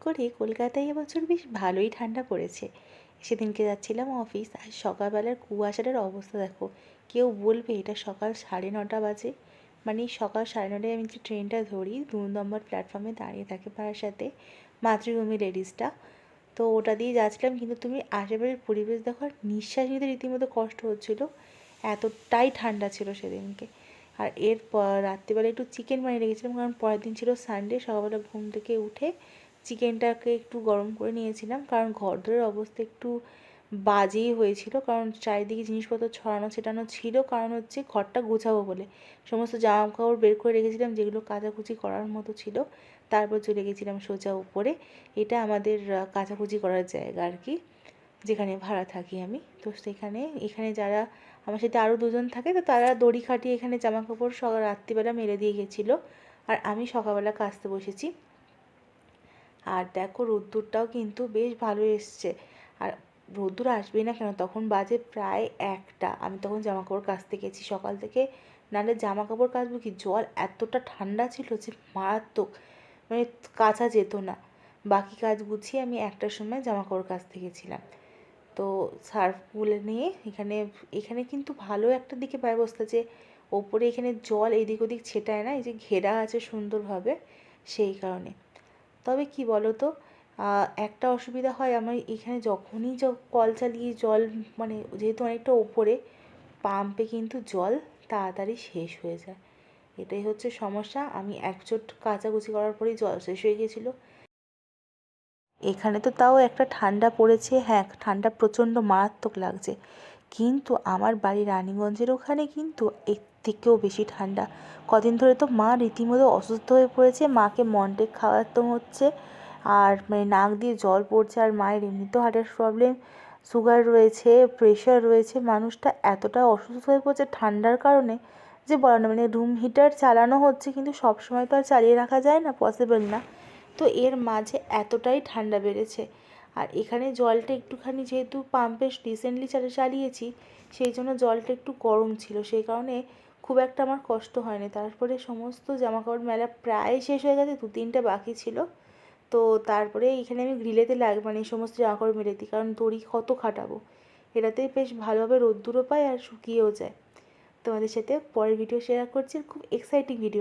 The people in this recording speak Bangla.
করে কলকাতায় এবছর বেশ ভালোই ঠান্ডা পড়েছে। সেদিনকে যাচ্ছিলাম অফিস, আর সকালবেলার কুয়াশাটার অবস্থা দেখো। কেউ বলবে এটা সকাল 9:30 বাজে। মানে সকাল 9:30টায় আমি যে ট্রেনটা ধরি 2 নম্বর প্ল্যাটফর্মে দাঁড়িয়ে থাকে বারাসাতে, মাতৃভূমি লেডিসটা। তো ওটা দিয়ে যাচ্ছিলাম, কিন্তু তুমি আশেপাশের পরিবেশ দেখো, আর নিঃশ্বাস নিতে রীতিমতো কষ্ট হচ্ছিলো, এতটাই ঠান্ডা ছিল সেদিনকে। আর রাত্রিবেলা একটু চিকেন বানিয়ে রেখেছিলাম, কারণ পরের দিন ছিল সানডে। সকালবেলা ঘুম থেকে উঠে চিকেনটাকে একটু গরম করে নিয়েছিলাম, কারণ ঘরদোরের অবস্থা একটু বাজেই হয়েছিল, কারণ চারিদিকে জিনিসপত্র ছড়ানো ছিটানো ছিল। কারণ হচ্ছে ঘরটা গোছাবো বলে সমস্ত জামা কাপড় বের করে রেখেছিলাম, যেগুলো কাচাকুচি করার মতো ছিল। তারপর চলে গেছিলাম সোজা উপরে। এটা আমাদের কাচাকুচি করার জায়গা আর কি, যেখানে ভাড়া থাকি আমি। তো এখানে যারা আমার সাথে আরও দুজন থাকে, তো তারা দড়ি খাটিয়ে এখানে জামা কাপড় রাত্রিবেলা মেলে দিয়ে গেছিলো, আর আমি সকালবেলা কাচতে বসেছি। আর দেখো রোদ্দুরটাও কিন্তু বেশ ভালো এসছে। আর রোদ্দুর আসবেই না কেন, তখন বাজে প্রায় 1টা। আমি তখন জামা কাপড় কাচতে গেছি সকাল থেকে। নাহলে জামা কাপড় কাচবো কি, জল এতটা ঠান্ডা ছিল যে মারাত্মক, মানে কাচা যেত না। বাকি কাজ গুছিয়ে আমি 1টার সময় জামা কাপড় কাচতে গেছিলাম। তো সার্ফগুলো নিয়ে এখানে এখানে কিন্তু ভালো একটা দিকে ব্যবস্থা, যে ওপরে এখানে জল এদিক ওদিক ছেটায় না, এই যে ঘেরা আছে সুন্দরভাবে, সেই কারণে। তবে কি বলো তো, একটা অসুবিধা হয় আমার এখানে, যখনই কল চালিয়ে জল, মানে যেহেতু অনেকটা ওপরে, পাম্পে কিন্তু জল তাড়াতাড়ি শেষ হয়ে যায়। এটাই হচ্ছে সমস্যা। আমি এক চোট কাচাকুচি করার পরেই জল শেষ হয়ে গেছিলো। এখানে তো তাও একটা ঠান্ডা পড়েছে, হ্যাঁ ঠান্ডা প্রচণ্ড মারাত্মক লাগছে, কিন্তু আমার বাড়ি রানীগঞ্জের ওখানে কিন্তু এর থেকেও বেশি ঠান্ডা। কদিন ধরে তো মা রীতিমতো অসুস্থ হয়ে পড়েছে, মাকে মন্টেক খাওয়াতে হচ্ছে, আর মানে নাক দিয়ে জল পড়ছে। আর মায়ের এমনিতেও হার্টের প্রবলেম, সুগার রয়েছে, প্রেশার রয়েছে, মানুষটা এতটা অসুস্থ হয়ে পড়ছে ঠান্ডার কারণে যে বলা না। মানে রুম হিটার চালানো হচ্ছে, কিন্তু সব সময় তো আর চালিয়ে রাখা যায় না, পসিবল না। তো এর মাঝে এতটাই ঠান্ডা বেড়েছে। আর এখানে জলটা একটুখানি, যেহেতু পাম্পে রিসেন্টলি চালিয়েছি, সেই জন্য জলটা একটু গরম ছিল, সেই কারণে খুব একটা আমার কষ্ট হয়নি। তারপরে সমস্ত জামাকাপড় মেলা প্রায় শেষ হয়ে গেছে, 2-3টে বাকি ছিল। তো তারপরে এখানে আমি গ্রিলেতে মানে সমস্ত জামাকাপড় মেলে দিই, কারণ দড়ি কত খাটাবো। এটাতেই বেশ ভালোভাবে রোদ্দুরও পায় আর শুকিয়েও যায়। তোমাদের সাথে পরের ভিডিও শেয়ার করছি, খুব এক্সাইটিং ভিডিও।